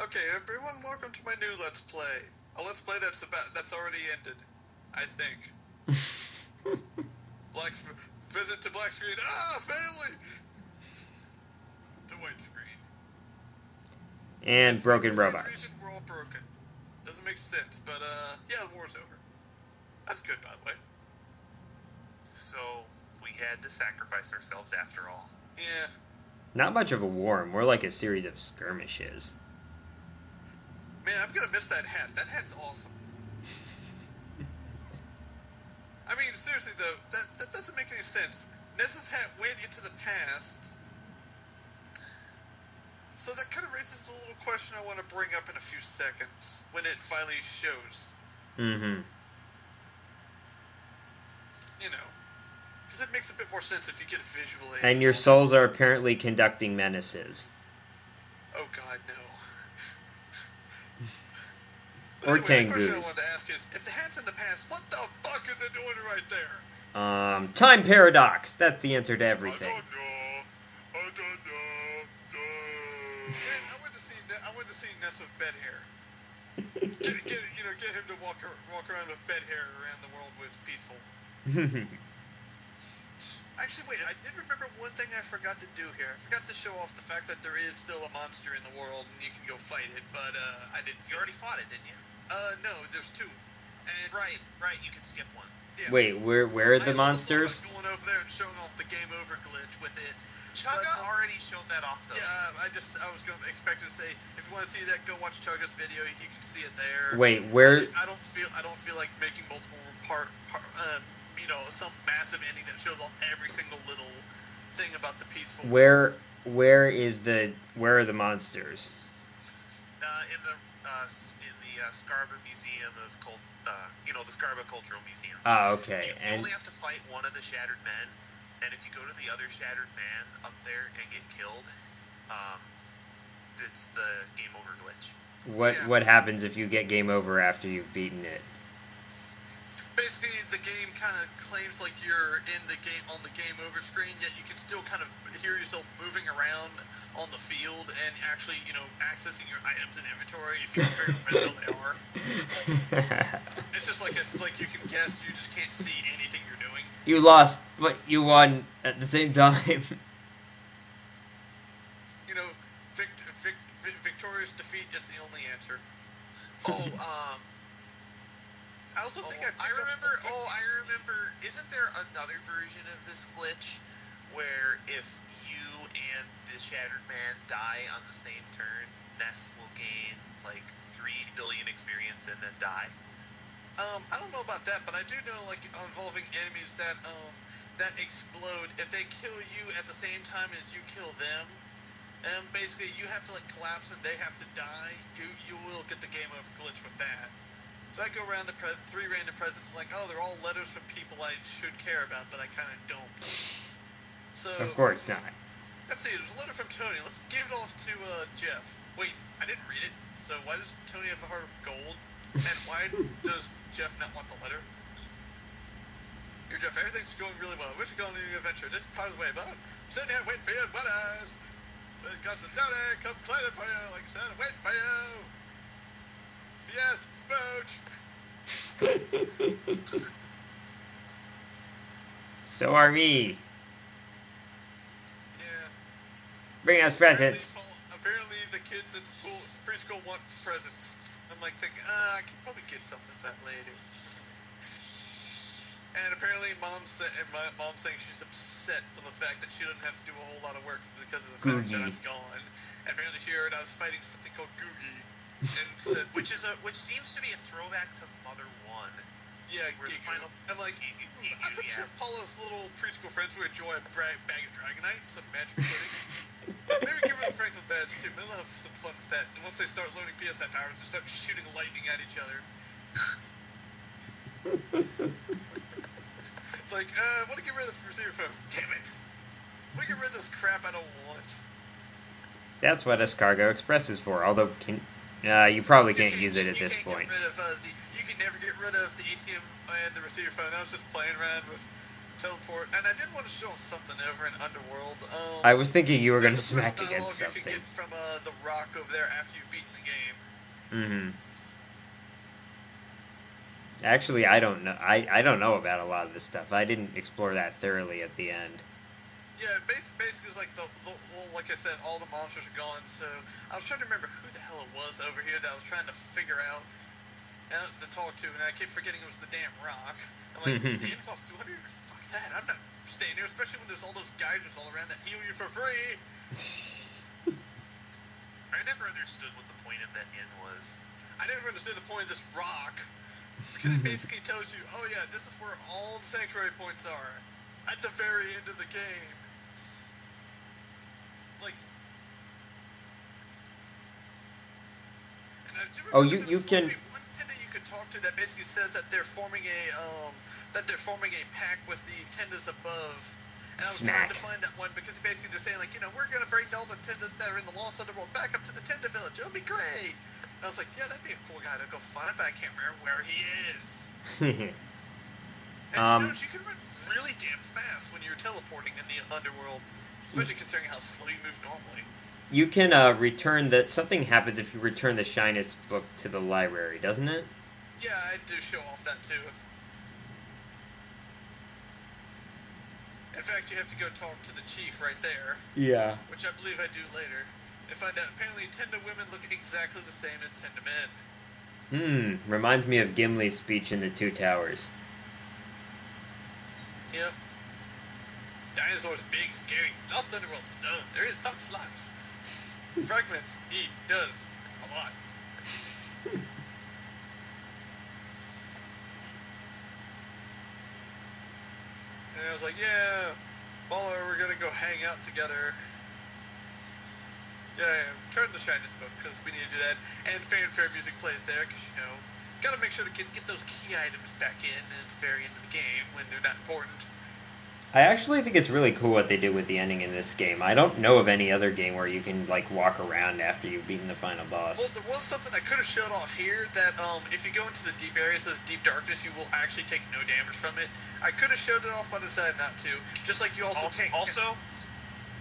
Okay, everyone, welcome to my new Let's Play. A Let's Play that's already ended, I think. Visit to black screen. Family! To white screen. And broken robots. Reason, we're all broken. Doesn't make sense, but yeah, the war's over. That's good, by the way. So, we had to sacrifice ourselves after all. Yeah. Not much of a war, more like a series of skirmishes. Man, I'm gonna miss that hat. That hat's awesome. I mean, seriously though, that doesn't make any sense. Ness's hat went into the past. So that kind of raises the little question I want to bring up in a few seconds, when it finally shows. Mm-hmm. You know, because it makes a bit more sense if you get a visual aid. And your souls are apparently conducting menaces. Oh god, no. Or anyway, the question I Tengus. wanted to ask is, if the hat's in the past, what the fuck is it doing right there? Time paradox. That's the answer to everything. I don't know. Man, I went to see Ness with bed hair. Get him to walk around with bed hair around the world where it's peaceful. Actually, wait, I did remember one thing I forgot to do here. I forgot to show off the fact that there is still a monster in the world and you can go fight it, but I didn't. You already fought it, didn't you? No, there's two. And Right, you can skip one. yeah, Wait, where are the monsters? Going over there and showing off the game over glitch with it. Chugga already showed that off, though. Yeah, I was going to expect to say, if you want to see that, go watch Chugga's video. You can see it there. Wait, where? I don't feel like making multiple some massive ending that shows off every single little thing about the peaceful. Where are the monsters? In the Scarba Museum of the Scarba Cultural Museum. Oh, okay. You only have to fight one of the Shattered Men, and if you go to the other Shattered Man up there and get killed, it's the game over glitch. What happens if you get game over after you've beaten it? Basically, the game kind of claims like you're in the game on the game over screen, yet you can still kind of hear yourself moving around on the field and actually, accessing your items in inventory if you can figure out where they are. It's just like you can guess, you just can't see anything you're doing. You lost, but you won at the same time. Victorious defeat is the only answer. I also think I remember. Isn't there another version of this glitch where if you and the Shattered Man die on the same turn, Ness will gain like 3 billion experience and then die? I don't know about that, but I do know involving enemies that explode. If they kill you at the same time as you kill them, basically you have to collapse and they have to die. You will get the game over glitch with that. So I go around the 3 random presents they're all letters from people I should care about, but I kind of don't. So Of course not. Let's see, there's a letter from Tony. Let's give it off to Jeff. Wait, I didn't read it. So why does Tony have a heart of gold? And why does Jeff not want the letter? Here, Jeff, everything's going really well. We're going on a new adventure. This is part of the way, but I'm sitting here waiting for you in wet eyes. Got some Johnny, come cleaning for you, like I said, waiting for you. Yes, smooch. So are we. Yeah. Bring us presents. Apparently the kids at the preschool want presents. I'm thinking, I could probably get something for that lady. And apparently mom's saying she's upset for the fact that she doesn't have to do a whole lot of work because of the fact that I'm gone. And apparently she heard I was fighting something called Googie. And said, which seems to be a throwback to Mother 1. Yeah, Gigu. I'm I'm pretty sure Paula's little preschool friends would enjoy a bag of Dragonite and some magic pudding. Maybe give her the Franklin badge too. Maybe they'll have some fun with that. And once they start learning PSI powers, they start shooting lightning at each other. I want to get rid of the receiver phone. Damn it! I want to get rid of this crap I don't want. That's what Escargo Express is for, although you probably can't use it at this point. You can never get rid of the ATM and the receiver phone. I was just playing around with teleport, and I did want to show something over in Underworld. I was thinking you were going to there's a smack special against dialogue you something. can get from the Rock over there after you've beaten the game. Mm-hmm. Actually, I don't know. I don't know about a lot of this stuff. I didn't explore that thoroughly at the end. Yeah, basically it's like well, like I said, all the monsters are gone. So I was trying to remember who the hell it was over here that I was trying to figure out and to talk to, and I kept forgetting it was the damn Rock. I'm like, the inn costs 200. Fuck that! I'm not staying here, especially when there's all those geysers all around that heal you for free. I never understood what the point of that inn was. I never understood the point of this Rock. Because it basically tells you, oh yeah, this is where all the sanctuary points are. At the very end of the game. Like... And I do remember you can... one tender you could talk to that basically says that they're forming a pact with the tenders above. And I was trying to find that one because basically they're saying, like, you know, we're going to bring all the tenders that are in the Lost Underworld back up to the Tender Village. It'll be great. I was like, yeah, that'd be a cool guy to go find, but I can't remember where he is. And you notice you can run really damn fast when you're teleporting in the Underworld, especially considering how slow you move normally. You can return the... Something happens if you return the Shyness book to the library, doesn't it? Yeah, I do show off that too. In fact, you have to go talk to the chief right there. Yeah. Which I believe I do later. And find out apparently Tenda women look exactly the same as Tenda men. Reminds me of Gimli's speech in the Two Towers. Yep. Dinosaurs big, scary. Lost Underworld stone. There is top slots. Fragments. He does a lot. And I was like, yeah, Paula, we're gonna go hang out together. Yeah, return the Shyness book, because we need to do that. And fanfare music plays there, because, you know, gotta make sure to get those key items back in at the very end of the game when they're not important. I actually think it's really cool what they did with the ending in this game. I don't know of any other game where you can, like, walk around after you've beaten the final boss. Well, there was something I could have showed off here that, if you go into the deep areas of the deep darkness, you will actually take no damage from it. I could have showed it off, but I decided not to. Just like you also...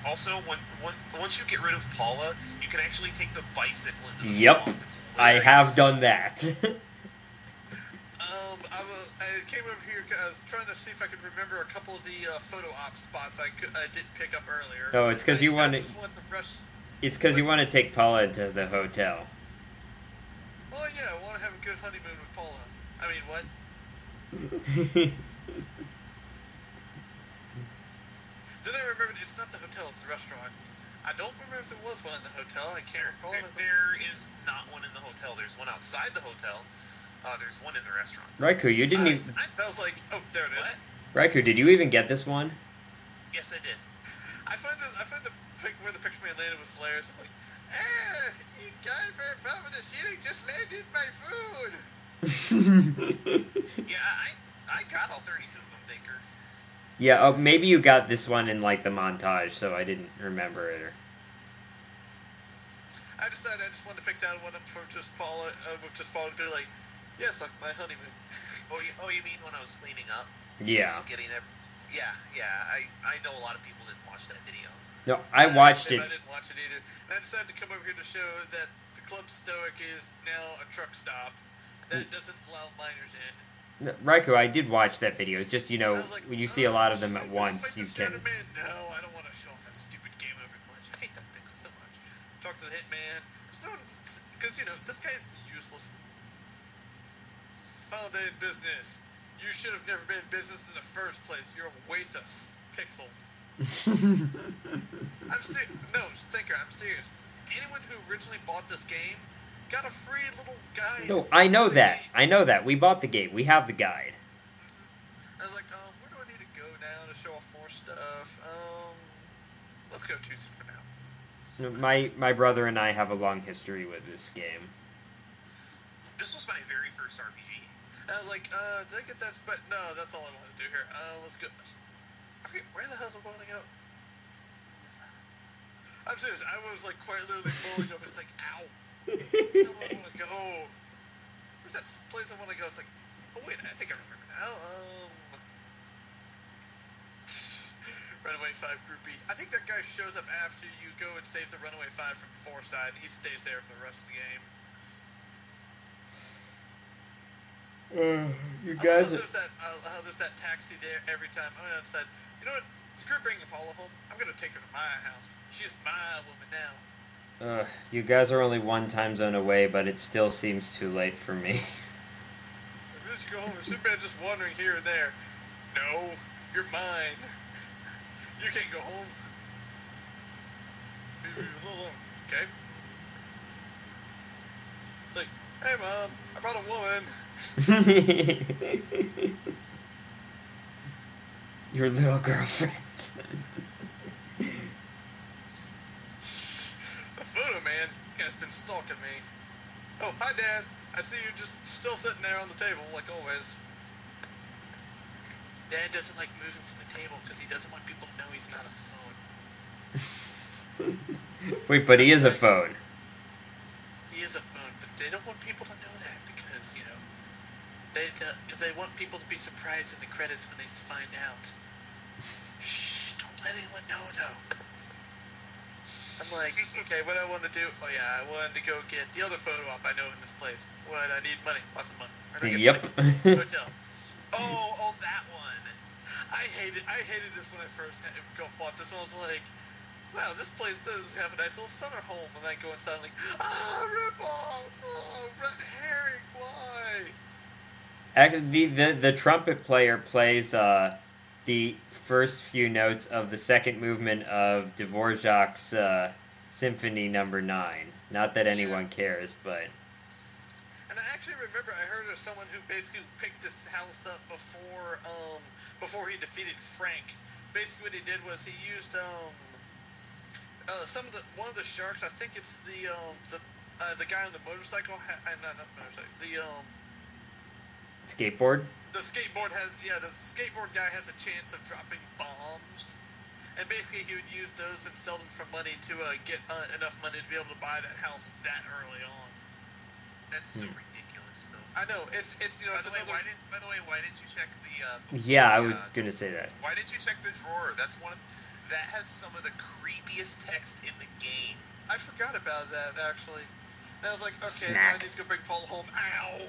Also, once you get rid of Paula, you can actually take the bicycle into the Yep, swamp. I have done that. I came over here because I was trying to see if I could remember a couple of the photo op spots I didn't pick up earlier. Oh, it's because you want to... It's because you want to take Paula to the hotel. Well, yeah, I want to have a good honeymoon with Paula. I mean, what? Then I remembered it's not the hotel, it's the restaurant. I don't remember if there was one in the hotel. I can't recall. There is not one in the hotel. There's one outside the hotel. There's one in the restaurant. Raikou, you didn't even... I was like, oh, there it is. What? Raikou, did you even get this one? Yes, I did. I find where the picture man landed was hilarious. It's like, you guys are involved in the shooting, just landed my food. Yeah, I got all 32 of them, Thinker. Yeah, maybe you got this one in, like, the montage, so I didn't remember it. I decided I just wanted to pick that one up for just Paula, to be like, yes, like my honeymoon. Oh, you mean when I was cleaning up? Yeah. Yeah. I know a lot of people didn't watch that video. No, I watched it. I didn't watch it either. And I decided to come over here to show that the Club Stoic is now a truck stop that doesn't allow minors in. Raikou, I did watch that video. It's just, you know, like, when you see a lot of them at once, you can... No, I don't want to show off that stupid game over glitch. I hate that thing so much. Talk to the hitman. Because, you know, this guy's useless. Final day in business. You should have never been in business in the first place. You're a waste of pixels. Thinker, I'm serious. Anyone who originally bought this game got a free little guide. No, I know that. I know that. We bought the game. We have the guide. I was like, where do I need to go now to show off more stuff? Let's go Tucson for now. My brother and I have a long history with this game. This was my very first RPG. And I was like, did I get that? But no, that's all I want to do here. Let's go. I forget where the hell do I want to go. I'm serious. I was like quite literally bowling over. It's like, ow. Where do I want to go? Where's that place I want to go? It's like, oh wait, I think I remember now. Runaway 5 groupie. I think that guy shows up after you go and save the Runaway 5 from 4 side, and he stays there for the rest of the game. You I guys. love how there's that taxi there every time. I said, you know what? Screw bringing Paula home. I'm gonna take her to my house. She's my woman now. You guys are only one time zone away, but it still seems too late for me. I really should go home. Superman just wandering here and there. No, you're mine. You can't go home. Okay. It's like, hey mom, I brought a woman. Your little girlfriend. The photo man, you guy's been stalking me. Oh, hi Dad. I see you just still sitting there on the table, like always. Dad doesn't like moving from the table because he doesn't want people to know he's not a phone. Wait, but he is a phone. He is a phone, but they don't want people to know that because, you know, they want people to be surprised in the credits when they find out. Shh, don't let anyone know, though. I'm like, okay, what I want to do? Oh, yeah, I wanted to go get the other photo op I know in this place. What? I need money. Lots of money. Where do I get Yep. money? Hotel. Oh, that one. I hated this when I first bought this one. I was like, wow, this place does have a nice little summer home. And I go inside, like, rip-off! Oh, red herring, why? Actually, the trumpet player plays the first few notes of the second movement of Dvorak's Symphony Number 9. Not that anyone cares, but... And I actually remember I heard of someone who basically picked this house up before he defeated Frank. Basically, what he did was he used one of the sharks. I think it's the guy on the motorcycle. Not the motorcycle. Skateboard? The skateboard the skateboard guy has a chance of dropping bombs, and basically he would use those and sell them for money to get enough money to be able to buy that house that early on. That's so ridiculous, though. I know it's you know. By the way, why didn't you check the? Yeah, I was gonna say that. Why didn't you check the drawer? That has some of the creepiest text in the game. I forgot about that actually. And I was like, okay, Snack. now I need to go bring Paul home. Ow!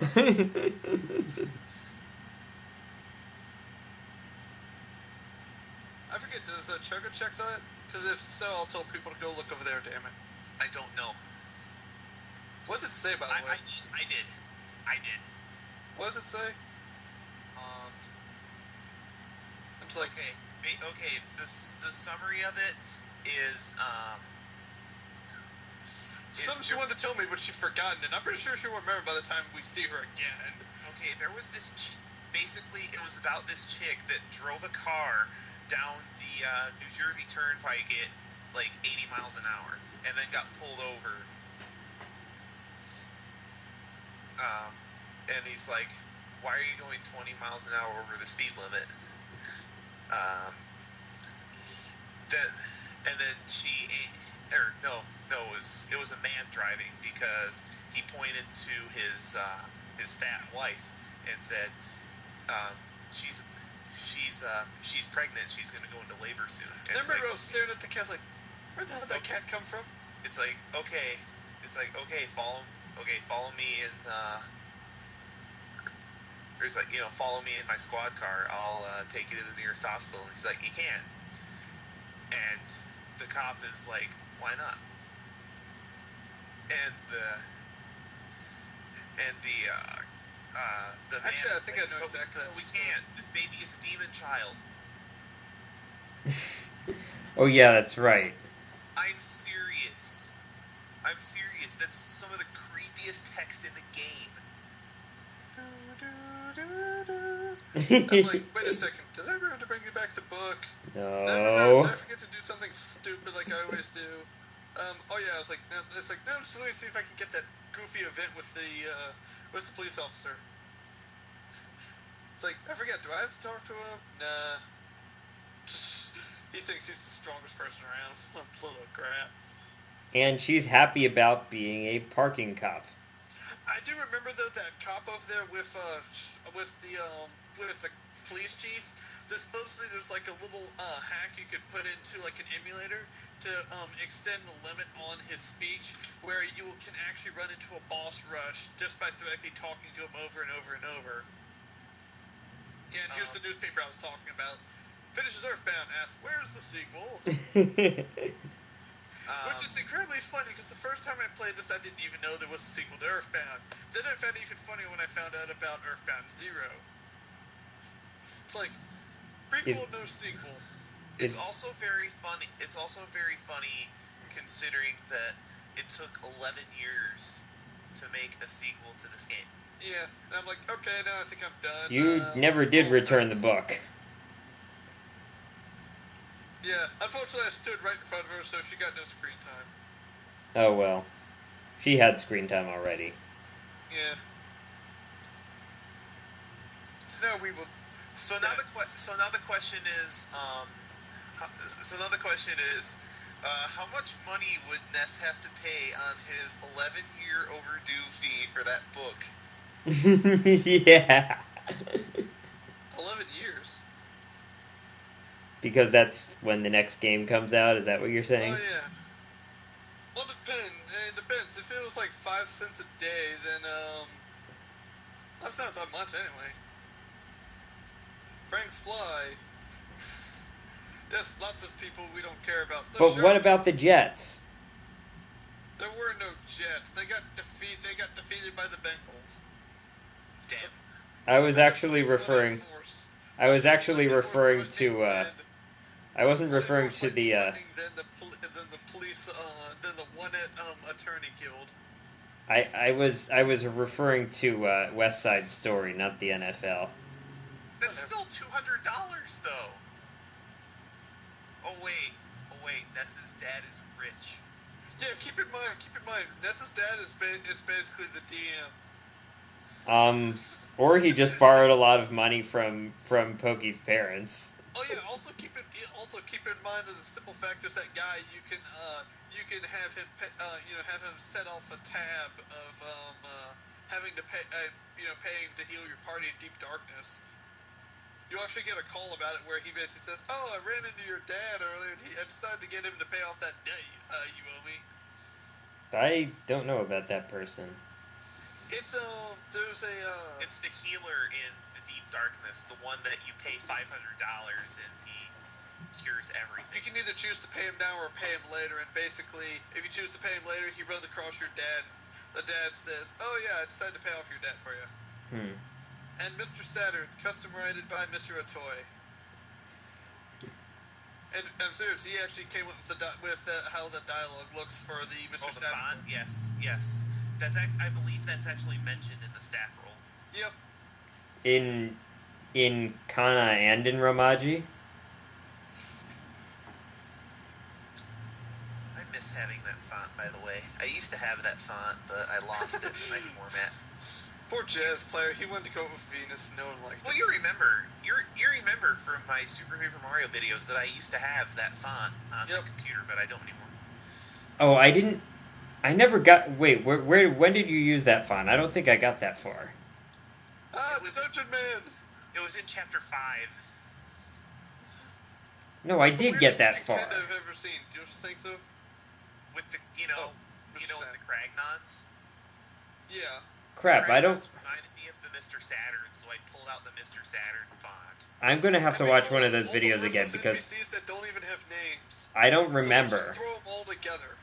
I forget. Does Choco check that? Because if so, I'll tell people to go look over there. Damn it! I don't know. What does it say, by the way? I did. What does it say? I'm just like, Okay. The summary of it is something she wanted to tell me, but she's forgotten it. I'm pretty sure she'll remember by the time we see her again. Okay, there was this. Basically, it was about this chick that drove a car down the New Jersey Turnpike at like 80 miles an hour, and then got pulled over. And he's like, "Why are you going 20 miles an hour over the speed limit?" It was a man driving because he pointed to his fat wife and said, she's pregnant. She's going to go into labor soon. And I remember I was staring at the cat like, where the hell did that cat come from? It's like, okay. Follow me in. He's like, follow me in my squad car. I'll take you to the nearest hospital. And he's like, you can't. And the cop is like, why not? And the man Actually, I is think like, I know exactly that. We can't. This baby is a demon child. Oh yeah, that's right. I'm serious. That's some of the creepiest text in the game. I'm like, wait a second, did I remember to bring you back the book? No. Did I forget to do something stupid like I always do? Oh yeah, I was like, it's like, no, just let me see if I can get that goofy event with the police officer. It's like, I forget, do I have to talk to him? Nah. He thinks he's the strongest person around, some little crap. And she's happy about being a parking cop. I do remember though that cop over there with the police chief. supposedly there's like a little hack you could put into like an emulator to extend the limit on his speech, where you can actually run into a boss rush just by directly talking to him over and over and over. Yeah, and here's the newspaper I was talking about. Finishes Earthbound, asks, where's the sequel? Which is incredibly funny, because the first time I played this, I didn't even know there was a sequel to Earthbound. Then I found it even funnier when I found out about Earthbound 0. It's like, prequel, no sequel. It's also very funny. It's also very funny considering that it took 11 years to make a sequel to this game. Yeah, and I'm like, okay, now I think I'm done. You never did return the book. Yeah, unfortunately I stood right in front of her, so she got no screen time. Oh well. She had screen time already. Yeah. So now we will... So now the question is, how much money would Ness have to pay on his 11-year overdue fee for that book? Yeah. 11 years? Because that's when the next game comes out, is that what you're saying? Oh, yeah. Well, it depends. If it was like 5 cents a day, then, that's not that much anyway. Frank Fly. Yes, lots of people we don't care about. But what about the Jets? There were no Jets. They got defeated by the Bengals. Damn. I was actually referring to I wasn't referring to the Then the police then the one attorney killed. I was referring to West Side Story, not the NFL. That's still $200 though. Oh wait, Ness's dad is rich. Yeah, keep in mind, Ness's dad is basically the DM. Or he just borrowed a lot of money from Pokey's parents. Oh yeah, also keep in mind that the simple fact is that guy you can have him have him set off a tab of having to pay paying to heal your party in deep darkness. You'll actually get a call about it where he basically says, "Oh, I ran into your dad earlier, and I decided to get him to pay off that debt you owe me." I don't know about that person. It's It's the healer in the deep darkness, the one that you pay $500 and he cures everything. You can either choose to pay him now or pay him later, and basically, if you choose to pay him later, he runs across your dad. The dad says, "Oh yeah, I decided to pay off your debt for you." And Mr. Saturn, custom rated by Mr. Atoy. And I'm serious, he actually came up with how the dialogue looks for the Mr. The Saturn. font? Yes. I believe that's actually mentioned in the staff roll. Yep. In Kana and in Ramaji? I miss having that font, by the way. I used to have that font, but I lost it in my format. Poor jazz player, he wanted to go with Venus, no one liked it. Well, you remember from my Super Paper Mario videos that I used to have that font on the computer, but I don't anymore. Oh, I never got... Wait, when did you use that font? I don't think I got that far. It was Ocean Man! It was in Chapter 5. No, I did get that far. That's the weirdest I've ever seen. Do you think so? With the, with the Cragnons? Yeah. Crap, I don't... reminded me of the Mr. Saturn, so I pulled out the Mr. Saturn font. I'm going to have to watch one of those videos again, because... NPCs that don't even have names. I don't remember. So just throw them all together.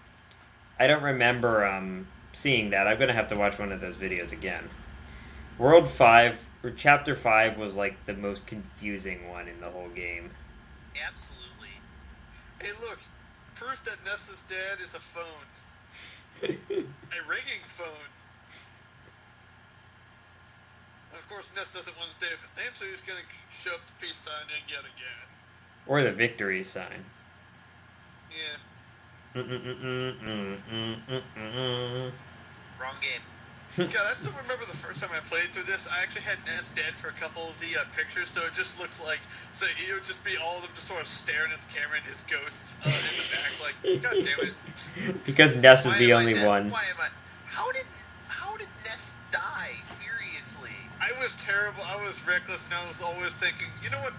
I don't remember seeing that. I'm going to have to watch one of those videos again. World 5, or Chapter 5 was like the most confusing one in the whole game. Absolutely. Hey, look. Proof that Nessa's dad is a phone. A ringing phone. And of course, Ness doesn't want to stay with his name, so he's going to show up the peace sign yet again. Or the victory sign. Yeah. Wrong game. God, I still remember the first time I played through this. I actually had Ness dead for a couple of the pictures, so it just looks like... So it would just be all of them just sort of staring at the camera and his ghost in the back, like, God damn it. Because Ness is the only one. Why am I... How did Ness die? Seriously. I was terrible. I was reckless, and I was always thinking, you know what?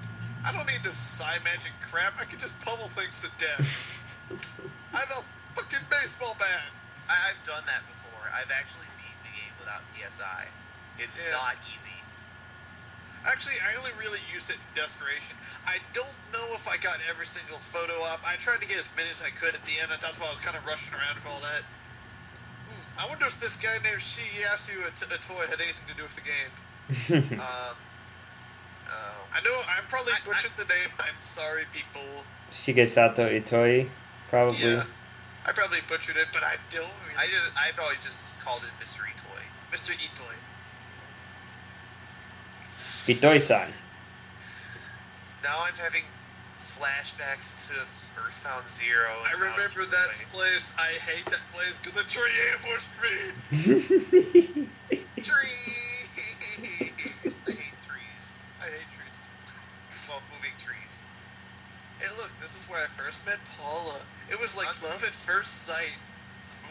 I don't need this psi magic crap. I can just pummel things to death. I have a fucking baseball bat. I've done that before. I've actually beaten the game without PSI. It's not easy. Actually, I only really use it in desperation. I don't know if I got every single photo op. I tried to get as many as I could at the end, and that's why I was kind of rushing around for all that. I wonder if this guy named Shiyasu a toy had anything to do with the game. I know I probably butchered the name. I'm sorry, people. Shigesato Itoi, probably. Yeah, I probably butchered it, but I don't. I've always just called it Mr. Itoi. Mr. Itoi. Itoi-san. Now I'm having flashbacks to Earthbound Zero. I remember that place. I hate that place because a tree ambushed me. Trees! I hate trees. I hate trees too. Well, moving trees. Hey, look, this is where I first met Paula. It was like love at first sight.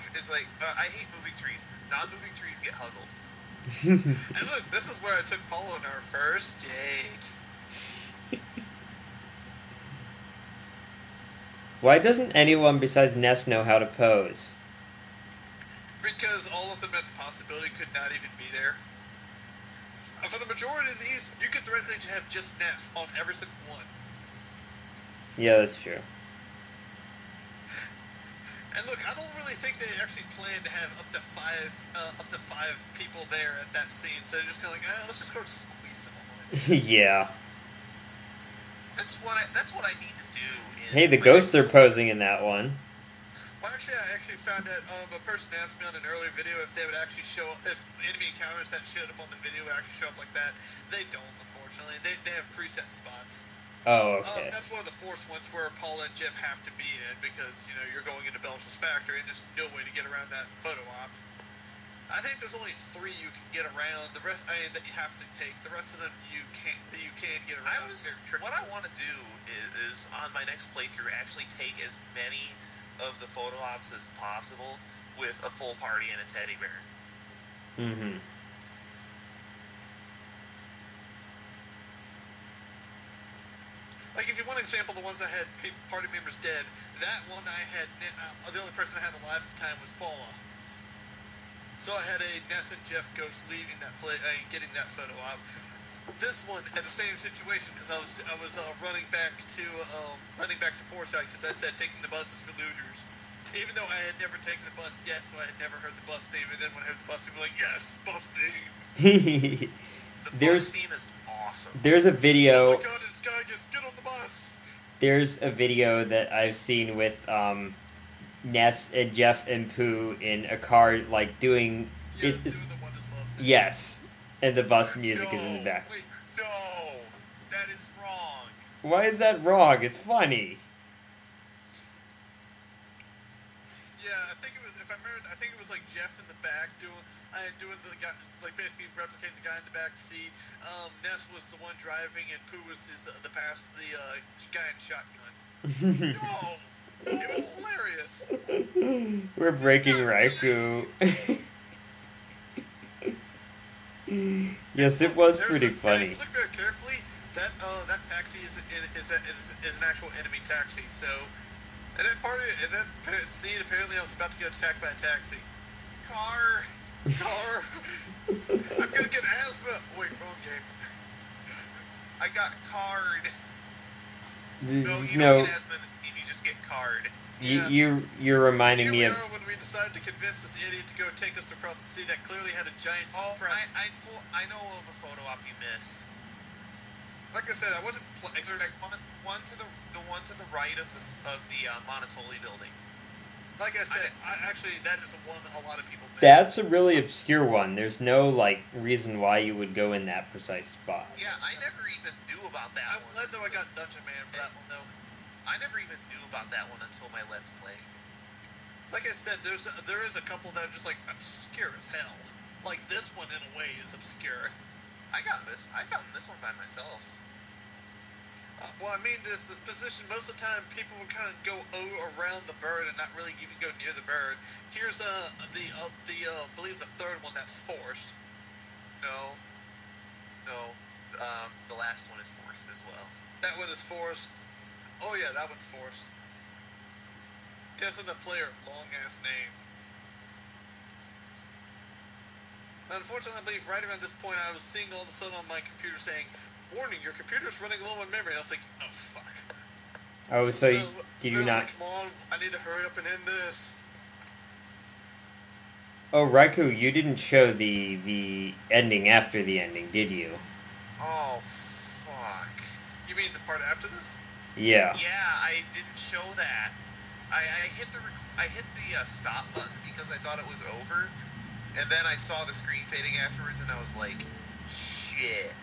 It's like, I hate moving trees. Non-moving trees get huggled. And look, this is where I took Paula on our first date. Why doesn't anyone besides Ness know how to pose? Because all of them at the possibility could not even be there. For the majority of these, you could threaten to have just Ness on every single one. Yeah, that's true. And look, I don't really think they actually planned to have up to five people there at that scene. So they're just kind of like, let's just go squeeze them all in. Yeah. That's what I need to do. Hey, the ghosts are posing in that one. Well, actually, I found that a person asked me on an earlier video if they would actually show up, if enemy encounters that showed up on the video would actually show up like that. They don't, unfortunately. They have preset spots. Oh, okay. That's one of the forced ones where Paula and Jeff have to be in because, you're going into Belch's factory and there's no way to get around that photo op. I think there's only 3 you can get around. The rest, that you have to take. The rest of them you can't get around. What I want to do is on my next playthrough actually take as many of the photo ops as possible with a full party and a teddy bear. Mm-hmm. Like, if you want an example, the ones that had party members dead, that one I had, the only person I had alive at the time was Paula. So I had a Ness and Jeff ghost leaving that getting that photo op. This one had the same situation because I was running back to Forsyth because I said taking the buses for losers. Even though I had never taken the bus yet, so I had never heard the bus theme. And then when I heard the bus theme, I'm like, yes, bus theme. The bus theme is awesome. There's a video. Oh my god, it's guy, just get on the bus. There's a video that I've seen with Ness and Jeff and Pooh in a car, like doing. Yeah, doing the One Is Love thing. Yes, and the bus music is in the back. Wait, no, that is wrong. Why is that wrong? It's funny. Yeah, I think it was. If I remember, I think it was like Jeff in the back doing the guy, like basically replicating the guy in the back seat. Ness was the one driving, and Pooh was the guy in shotgun. No. It was hilarious. We're breaking Raikou. Yes, it was pretty funny. If you look very carefully, that taxi is an actual enemy taxi. So, and that scene, apparently I was about to get attacked by a taxi. Car. I'm gonna get asthma. Wait, wrong game. I got card. No, you don't get asthma in this game. You just get card. You're reminding me of. When we decided to convince this idiot to go take us across the sea that clearly had a giant surprise. I know of a photo op you missed. Like I said, I wasn't expecting one to the right of the Monotoli building. Like I said, that is one a lot of people miss. That's a really obscure one. There's no reason why you would go in that precise spot. Yeah, I never even knew about that one. I'm glad though I got Dungeon Man for that one though. I never even knew about that one until my Let's Play. Like I said, there is a couple that are just obscure as hell. Like this one in a way is obscure. I found this one by myself. Well, I mean, this position, most of the time, people will kind of go around the bird and not really even go near the bird. Here's I believe the third one that's forced. No, the last one is forced as well. That one is forced. Oh yeah, that one's forced. Yes, and the player, long ass name. Unfortunately, I believe right around this point, I was seeing all of a sudden on my computer saying, "Warning, your computer's running low on memory." And I was like, "Oh fuck." Oh, so did you I was not? like, "Come on, I need to hurry up and end this." Oh, Raikou, you didn't show the ending after the ending, did you? Oh, fuck. You mean the part after this? Yeah. Yeah, I didn't show that. I hit the stop button because I thought it was over, and then I saw the screen fading afterwards, and I was like, shit.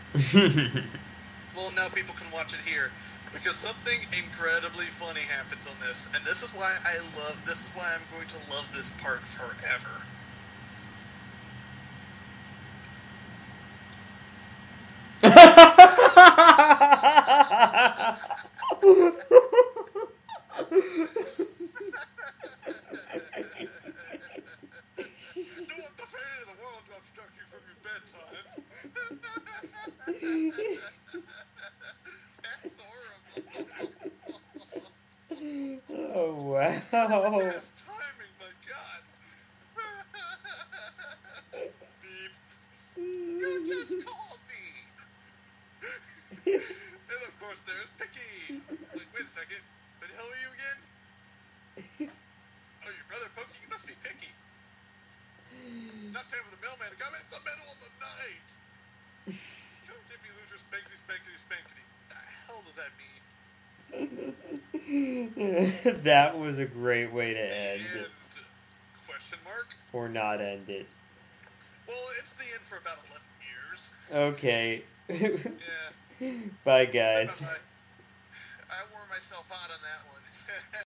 Well, now people can watch it here because something incredibly funny happens on this, and this is why I'm going to love this part forever. Don't want the fate of the world to obstruct you from your bedtime. That's horrible. Oh, wow. Yes, timing, my god. Beep. You just called me. And of course there's Picky. Wait a second. Who the hell are you again? Oh, your brother Pokey? You must be Picky. Not time for the mailman to come. It's the middle of the night. Come give me loser spankety spankety spankety. What the hell does that mean? That was a great way to end it. Question mark? Or not end it. Well, it's the end for about 11 years. Okay. Yeah. Bye, guys. Bye-bye. I wore myself out on that one.